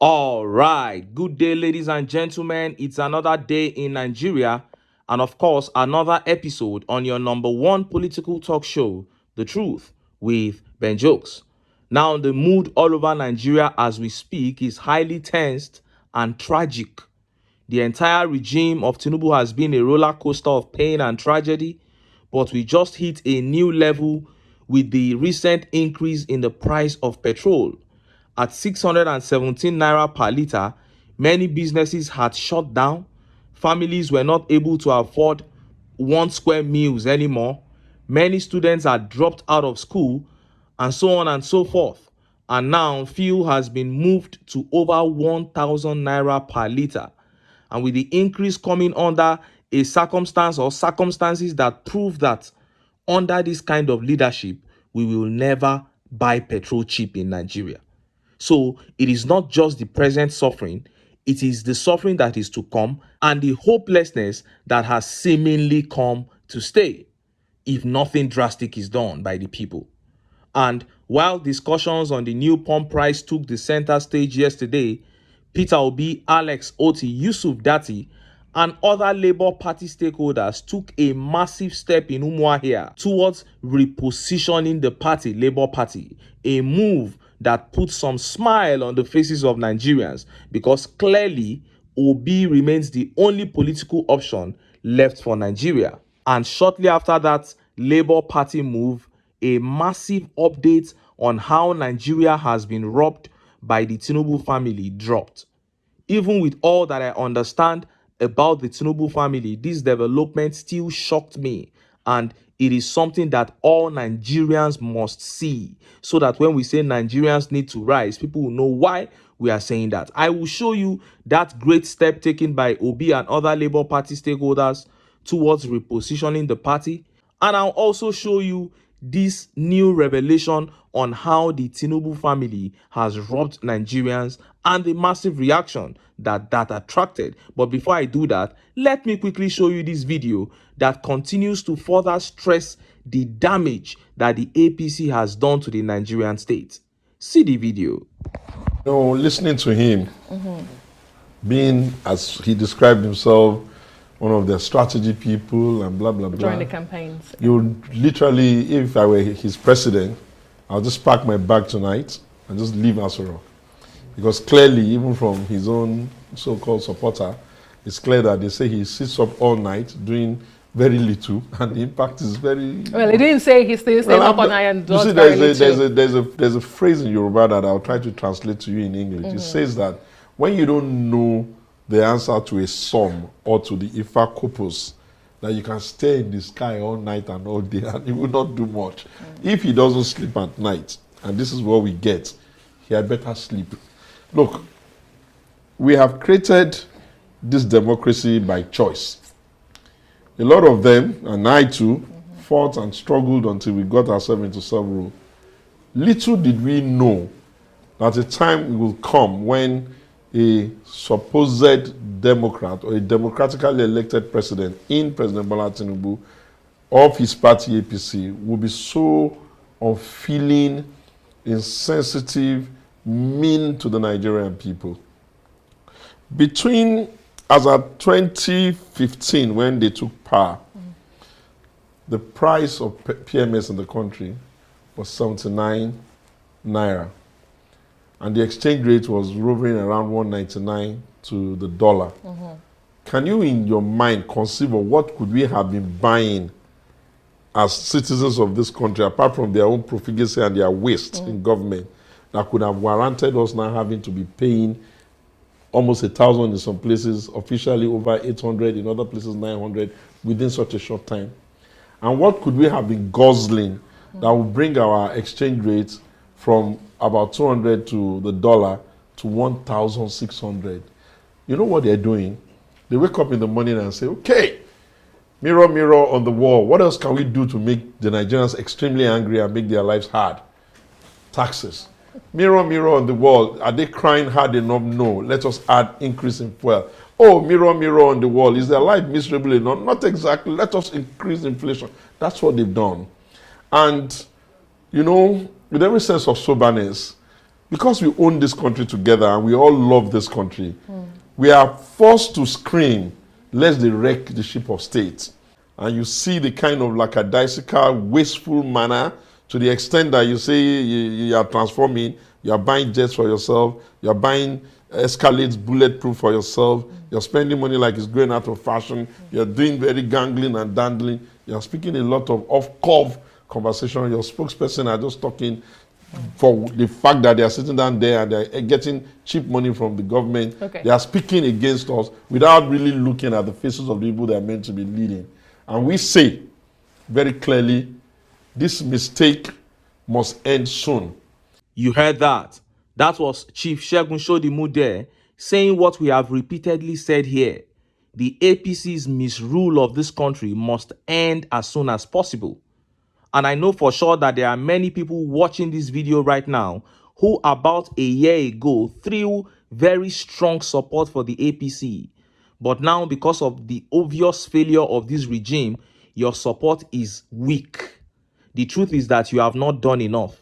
All right, good day, ladies and gentlemen. It's another day in Nigeria, and of course, another episode on your number one political talk show, The Truth, with Ben Jokes. Now, the mood all over Nigeria as we speak is highly tensed and tragic. The entire regime of TINUBU has been a roller coaster of pain and tragedy, but we just hit a new level with the recent increase in the price of petrol. At 617 naira per litre, many businesses had shut down. Families were not able to afford one square meals anymore. Many students had dropped out of school, and so on and so forth. And now fuel has been moved to over 1,000 naira per litre. And with the increase coming under a circumstance or circumstances that prove that under this kind of leadership, we will never buy petrol cheap in Nigeria. So it is not just the present suffering, it is the suffering that is to come and the hopelessness that has seemingly come to stay if nothing drastic is done by the people. And while discussions on the new pump price took the center stage yesterday, Peter Obi, Alex Oti, Yusuf Dati, and other Labour Party stakeholders took a massive step in Umuahia towards repositioning the party, Labour Party, a move that put some smile on the faces of Nigerians because clearly Obi remains the only political option left for Nigeria. And shortly after that Labour Party move, a massive update on how Nigeria has been robbed by the TINUBU family dropped. Even with all that I understand about the TINUBU family, this development still shocked me, and it is something that all Nigerians must see so that when we say Nigerians need to rise, people will know why we are saying that. I will show you that great step taken by Obi and other Labour Party stakeholders towards repositioning the party, and I'll also show you this new revelation on how the TINUBU family has robbed Nigerians and the massive reaction that attracted. But before I do that, let me quickly show you this video that continues to further stress the damage that the APC has done to the Nigerian state. See the video. Listening to him, being, as he described himself, one of their strategy people and blah, blah, blah. During the campaigns. You literally, if I were his president, I'll just pack my bag tonight and just leave Asoro. Because clearly, even from his own so-called supporter, it's clear that they say he sits up all night doing very little, and the impact is very... Well, he didn't say he still stays up all night and does very little. There's a phrase in Yoruba that I'll try to translate to you in English. It says that when you don't know the answer to a sum or to the Ifa corpus, that you can stay in the sky all night and all day and he will not do much. If he doesn't sleep at night, and this is what we get, he had better sleep. Look, we have created this democracy by choice. A lot of them, and I too, fought and struggled until we got ourselves into self-rule. Little did we know that a time will come when a supposed Democrat or a democratically elected president in President Bola Tinubu of his party APC will be so unfeeling, insensitive, mean to the Nigerian people. Between, as at 2015, when they took power, the price of PMS in the country was 79 naira. And the exchange rate was rovering around 199 to the dollar. Can you, in your mind, conceive of what could we have been buying as citizens of this country, apart from their own profligacy and their waste in government, that could have warranted us now having to be paying almost 1,000 in some places, officially over 800, in other places 900, within such a short time? And what could we have been guzzling that would bring our exchange rate from about 200 to the dollar to 1,600? You know what they're doing? They wake up in the morning and say, okay, mirror, mirror on the wall, what else can we do to make the Nigerians extremely angry and make their lives hard? Taxes. Mirror, mirror on the wall, are they crying hard enough? No. Let us add increase in fuel. Oh, mirror, mirror on the wall, is their life miserable enough? Not exactly. Let us increase inflation. That's what they've done. And, you know, with every sense of soberness, because we own this country together and we all love this country, we are forced to scream, lest they wreck the ship of state. And you see the kind of lackadaisical, wasteful manner to the extent that you say you are transforming, you are buying jets for yourself, you are buying Escalades bulletproof for yourself, you're spending money like it's going out of fashion, you're doing very gangling and dandling, you're speaking a lot of off-curve conversation. Your spokesperson are just talking for the fact that they are sitting down there and they're getting cheap money from the government. Okay. They are speaking against us without really looking at the faces of the people they are meant to be leading. And we say very clearly, this mistake must end soon. You heard that. That was Chief Segun Shodimu there saying what we have repeatedly said here. The APC's misrule of this country must end as soon as possible. And I know for sure that there are many people watching this video right now who about a year ago threw very strong support for the APC. But now, because of the obvious failure of this regime, your support is weak. The truth is that you have not done enough.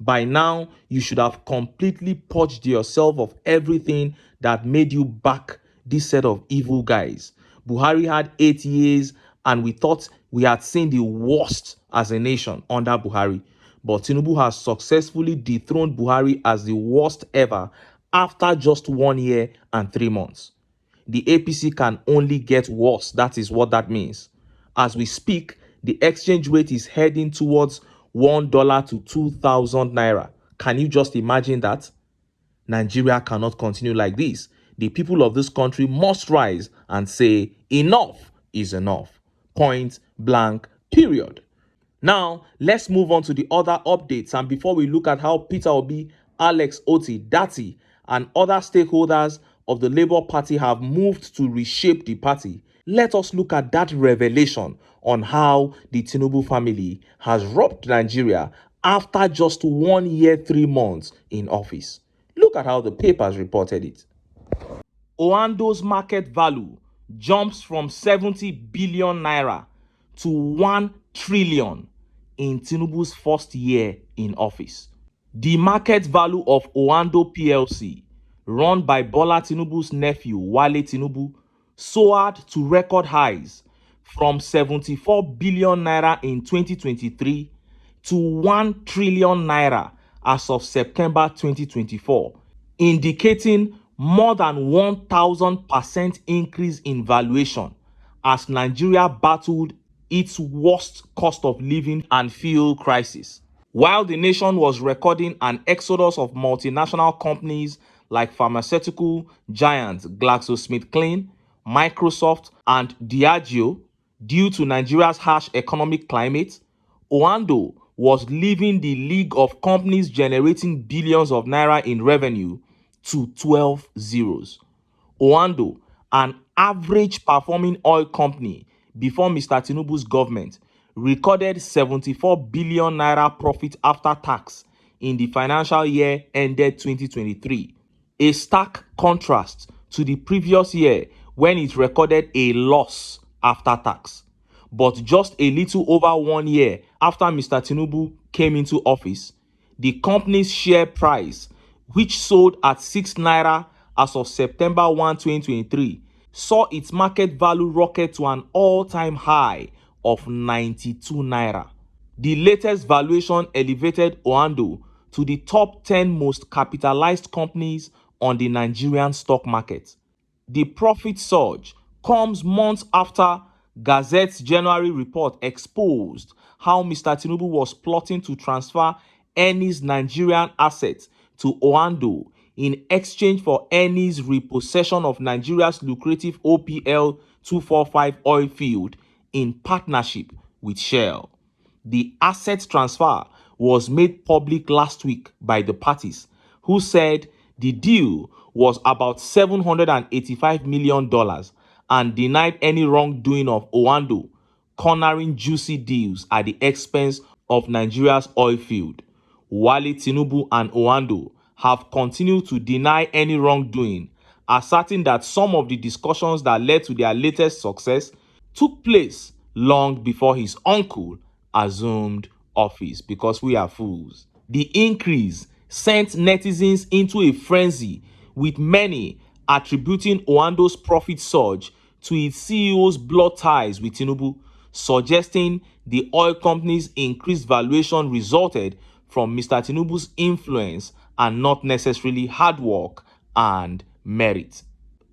By now, you should have completely purged yourself of everything that made you back this set of evil guys. Buhari had 8 years and we thought we had seen the worst as a nation under Buhari. But TINUBU has successfully dethroned Buhari as the worst ever after just 1 year and 3 months. The APC can only get worse. That is what that means. As we speak, the exchange rate is heading towards $1 to 2,000 naira. Can you just imagine that? Nigeria cannot continue like this. The people of this country must rise and say enough is enough. Point blank, period. Now, let's move on to the other updates. And before we look at how Peter Obi, Alex Oti, Dati, and other stakeholders of the Labour Party have moved to reshape the party, let us look at that revelation on how the TINUBU family has robbed Nigeria after just 1 year, 3 months in office. Look at how the papers reported it. Oando's market value jumps from 70 billion naira to 1 trillion in Tinubu's first year in office. The market value of Oando PLC, run by Bola Tinubu's nephew Wale Tinubu, soared to record highs from 74 billion naira in 2023 to 1 trillion naira as of September 2024, indicating more than 1,000% increase in valuation as Nigeria battled its worst cost of living and fuel crisis. While the nation was recording an exodus of multinational companies like pharmaceutical giants GlaxoSmithKline, Microsoft, and Diageo due to Nigeria's harsh economic climate, Oando was leaving the league of companies generating billions of naira in revenue to 12 zeros. Oando, an average performing oil company before Mr. Tinubu's government, recorded 74 billion naira profit after tax in the financial year ended 2023, a stark contrast to the previous year when it recorded a loss after tax. But just a little over 1 year after Mr. Tinubu came into office, the company's share price, which sold at 6 naira as of September 1, 2023, saw its market value rocket to an all-time high of 92 naira. The latest valuation elevated Oando to the top 10 most capitalized companies on the Nigerian stock market. The profit surge comes months after Gazette's January report exposed how Mr. Tinubu was plotting to transfer Eni's Nigerian assets to Oando in exchange for Eni's repossession of Nigeria's lucrative OPL 245 oil field in partnership with Shell. The asset transfer was made public last week by the parties, who said the deal was about $785 million and denied any wrongdoing of Oando, cornering juicy deals at the expense of Nigeria's oil field. Wale Tinubu and Oando have continued to deny any wrongdoing, asserting that some of the discussions that led to their latest success took place long before his uncle assumed office, because we are fools. The increase sent netizens into a frenzy, with many attributing Oando's profit surge to its CEO's blood ties with Tinubu, suggesting the oil company's increased valuation resulted from Mr. Tinubu's influence and not necessarily hard work and merit.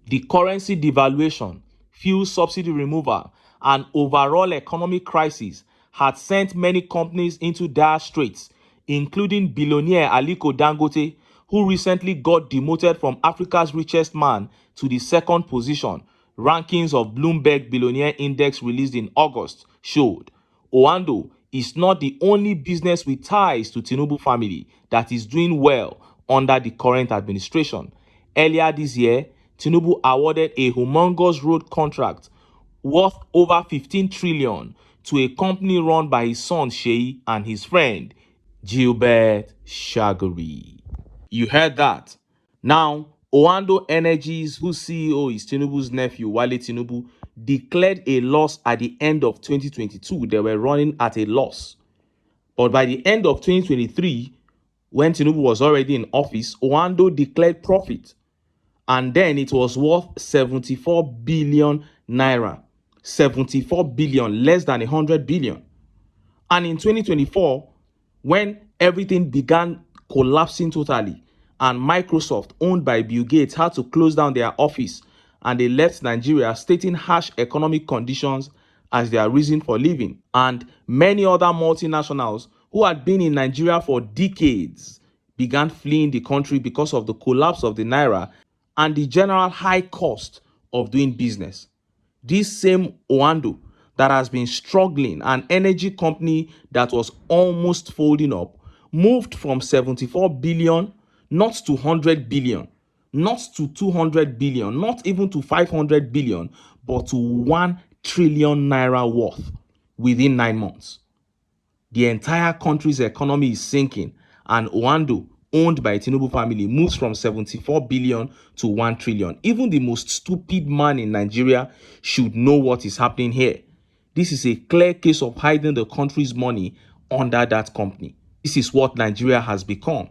The currency devaluation, fuel subsidy removal, and overall economic crisis had sent many companies into dire straits, including billionaire Aliko Dangote, who recently got demoted from Africa's richest man to the second position. Rankings of Bloomberg Billionaire Index released in August showed Oando is not the only business with ties to Tinubu family that is doing well under the current administration. Earlier this year, Tinubu awarded a humongous road contract worth over 15 trillion to a company run by his son Sheyi and his friend Gilbert Shagari. You heard that. Now, Oando Energies, whose CEO is Tinubu's nephew Wale Tinubu, declared a loss at the end of 2022. They were running at a loss. But by the end of 2023, when Tinubu was already in office, Oando declared profit. And then it was worth 74 billion naira. 74 billion, less than 100 billion. And in 2024, when everything began collapsing totally, and Microsoft, owned by Bill Gates, had to close down their office, and they left Nigeria, stating harsh economic conditions as their reason for leaving. And many other multinationals who had been in Nigeria for decades began fleeing the country because of the collapse of the naira and the general high cost of doing business. This same Oando that has been struggling, an energy company that was almost folding up, moved from 74 billion not to 100 billion, not to 200 billion, not even to 500 billion, but to 1 trillion naira worth within 9 months. The entire country's economy is sinking, and Oando, owned by Tinubu family, moves from 74 billion to 1 trillion. Even the most stupid man in Nigeria should know what is happening here. This is a clear case of hiding the country's money under that company. This is what Nigeria has become.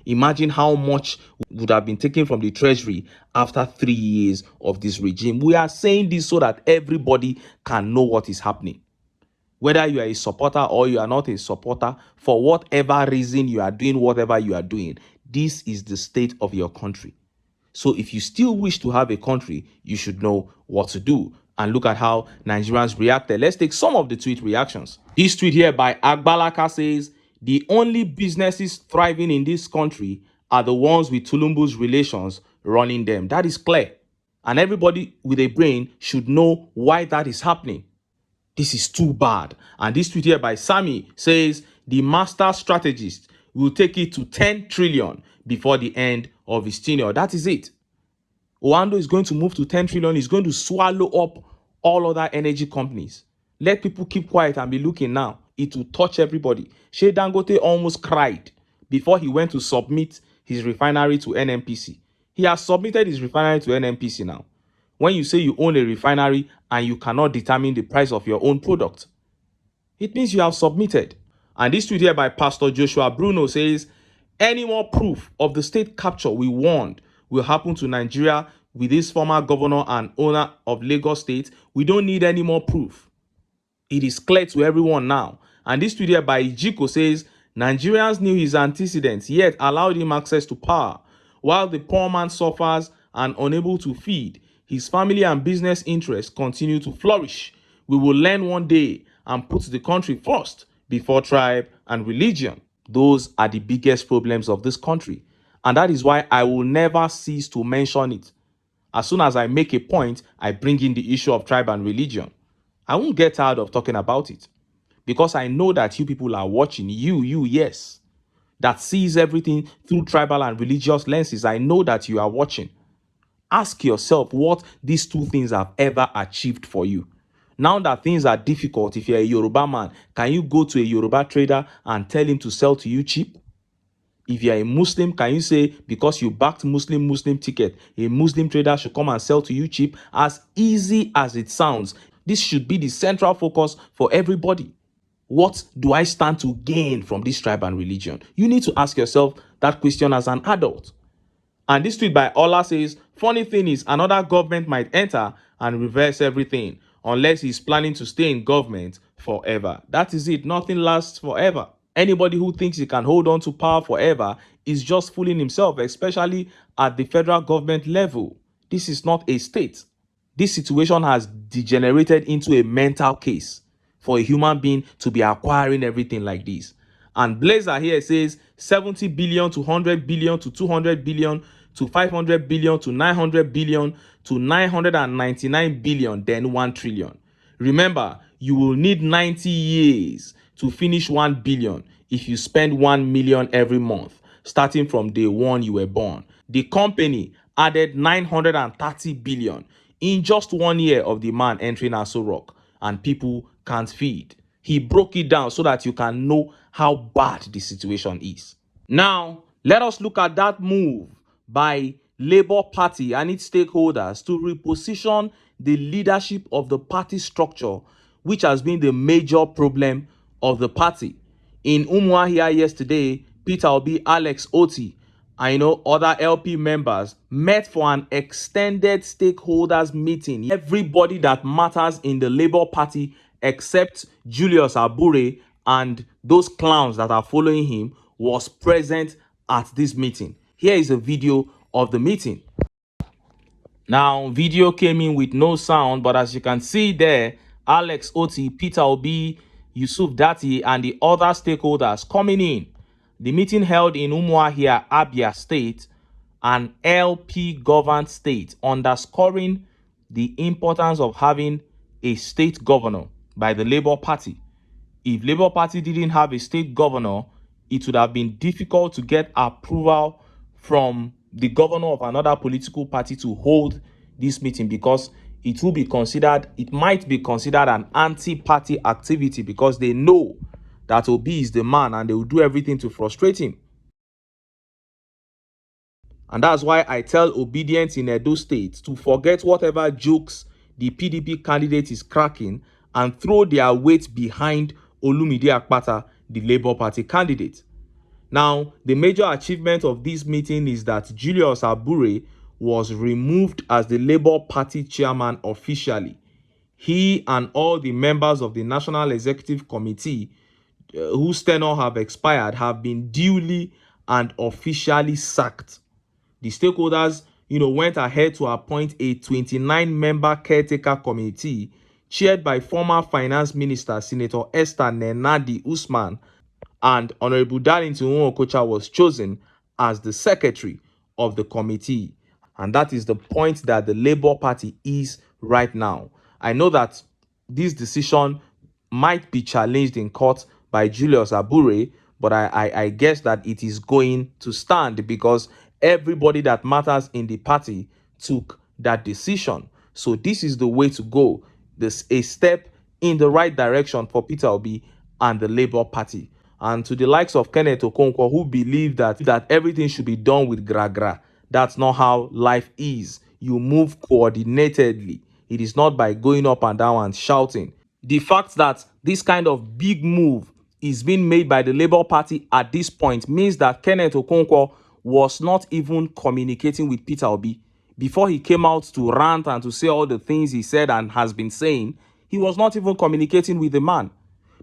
Imagine how much would have been taken from the treasury after 3 years of this regime. We are saying this so that everybody can know what is happening. Whether you are a supporter or you are not a supporter, for whatever reason you are doing whatever you are doing, this is the state of your country. So if you still wish to have a country, you should know what to do. And look at how Nigerians reacted. Let's take some of the tweet reactions. This tweet here by Agbalaka says, the only businesses thriving in this country are the ones with Tulumbu's relations running them. That is clear. And everybody with a brain should know why that is happening. This is too bad. And this tweet here by Sammy says, the master strategist will take it to 10 trillion before the end of his tenure. That is it. Oando is going to move to 10 trillion. He's going to swallow up all other energy companies. Let people keep quiet and be looking now. It will touch everybody. Shey Dangote almost cried before he went to submit his refinery to NNPC. He has submitted his refinery to NNPC now. When you say you own a refinery and you cannot determine the price of your own product, it means you have submitted. And this tweet here by Pastor Joshua Bruno says, any more proof of the state capture we warned will happen to Nigeria with this former governor and owner of Lagos State? We don't need any more proof. It is clear to everyone now. And this tweet here by Ijiko says, Nigerians knew his antecedents, yet allowed him access to power. While the poor man suffers and unable to feed, his family and business interests continue to flourish. We will learn one day and put the country first before tribe and religion. Those are the biggest problems of this country. And that is why I will never cease to mention it. As soon as I make a point, I bring in the issue of tribe and religion. I won't get tired of talking about it. Because I know that you people are watching. Yes. That sees everything through tribal and religious lenses. I know that you are watching. Ask yourself what these two things have ever achieved for you. Now that things are difficult, if you're a Yoruba man, can you go to a Yoruba trader and tell him to sell to you cheap? If you're a Muslim, can you say because you backed Muslim ticket, a Muslim trader should come and sell to you cheap? As easy as it sounds, this should be the central focus for everybody. What do I stand to gain from this tribe and religion? You need to ask yourself that question as an adult. And this tweet by Ola says, funny thing is another government might enter and reverse everything unless he's planning to stay in government forever. That is it. Nothing lasts forever. Anybody who thinks he can hold on to power forever is just fooling himself, especially at the federal government level. This is not a state. This situation has degenerated into a mental case for a human being to be acquiring everything like this. And Blazer here says 70 billion to 100 billion to 200 billion to 500 billion to 900 billion to 999 billion, then 1 trillion. Remember, you will need 90 years to finish 1 billion if you spend 1 million every month, starting from day one you were born. The company added 930 billion in just 1 year of the man entering Aso Rock, and people can't feed. He broke it down so that you can know how bad the situation is. Now, let us look at that move by Labour Party and its stakeholders to reposition the leadership of the party structure, which has been the major problem of the party. In Umuahia yesterday, Peter Obi, Alex Oti, and other LP members met for an extended stakeholders meeting. Everybody that matters in the Labour Party except Julius Abure and those clowns that are following him was present at this meeting. Here is a video of the meeting. Now, video came in with no sound, but as you can see there, Alex Oti, Peter Obi, Yusuf Dati, and the other stakeholders coming in. The meeting held in Umuahia, Abia State, an LP governed state, underscoring the importance of having a state governor by the Labour Party. If Labour Party didn't have a state governor, it would have been difficult to get approval from the governor of another political party to hold this meeting, because it might be considered an anti-party activity, because they know that Obi is the man and they will do everything to frustrate him. And that's why I tell obedience in Edo State to forget whatever jokes the PDP candidate is cracking and throw their weight behind Olumide Akpata, the Labour Party candidate. Now, the major achievement of this meeting is that Julius Abure was removed as the Labour Party chairman officially. He and all the members of the National Executive Committee whose tenure have expired have been duly and officially sacked. The stakeholders, went ahead to appoint a 29-member caretaker committee chaired by former Finance Minister Senator Esther Nenadi Usman, and Honorable Darlington Okocha was chosen as the secretary of the committee. And that is the point that the Labour Party is right now. I know that this decision might be challenged in court by Julius Abure, but I guess that it is going to stand because everybody that matters in the party took that decision. So this is the way to go. This a step in the right direction for Peter Obi and the Labour Party. And to the likes of Kenneth Okonkwo, who believe that everything should be done with gra-gra. That's not how life is. You move coordinatedly. It is not by going up and down and shouting. The fact that this kind of big move is being made by the Labour Party at this point means that Kenneth Okonkwo was not even communicating with Peter Obi. Before he came out to rant and to say all the things he said and has been saying, he was not even communicating with the man,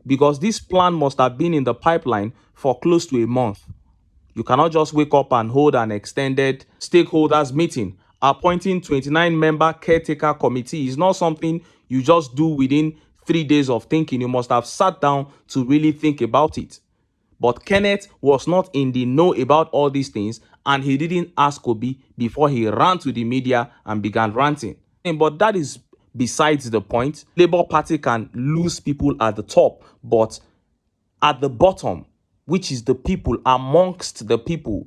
because this plan must have been in the pipeline for close to a month. You cannot just wake up and hold an extended stakeholders meeting. Appointing 29-member caretaker committee is not something you just do within 3 days of thinking. You must have sat down to really think about it. But Kenneth was not in the know about all these things, and he didn't ask Obi before he ran to the media and began ranting. But that is besides the point. Labour Party can lose people at the top, but at the bottom, which is the people, amongst the people,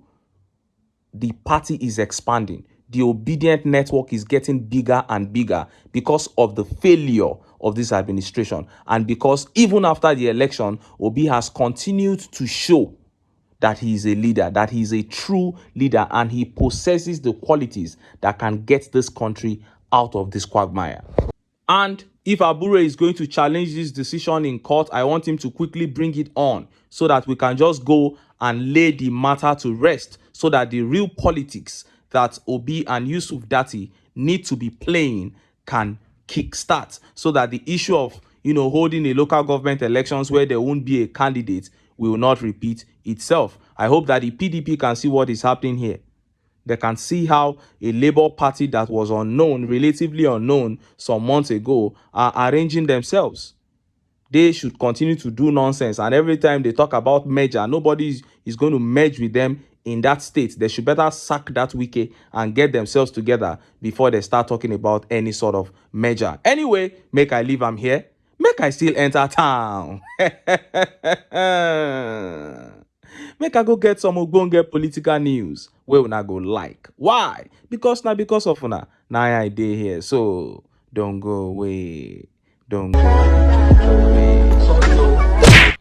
the party is expanding. The obedient network is getting bigger and bigger because of the failure of this administration, and because even after the election, Obi has continued to show that he is a leader, that he is a true leader, and he possesses the qualities that can get this country out of this quagmire. And If Abure is going to challenge this decision in court, I want him to quickly bring it on so that we can just go and lay the matter to rest, so that the real politics that Obi and Yusuf Dati need to be playing can kickstart, so that the issue of, holding a local government elections where there won't be a candidate will not repeat itself. I hope that the PDP can see what is happening here. They can see how a Labour Party that was unknown, relatively unknown some months ago, are arranging themselves. They should continue to do nonsense, and every time they talk about merger, nobody is going to merge with them in that state. They should better sack that wiki and get themselves together before they start talking about any sort of merger. Anyway, make I leave am here. Make I still enter town. Make I go get some ogbonge political news wey una go like. Why? Because of una na I dey here. So don't go away. Don't go away.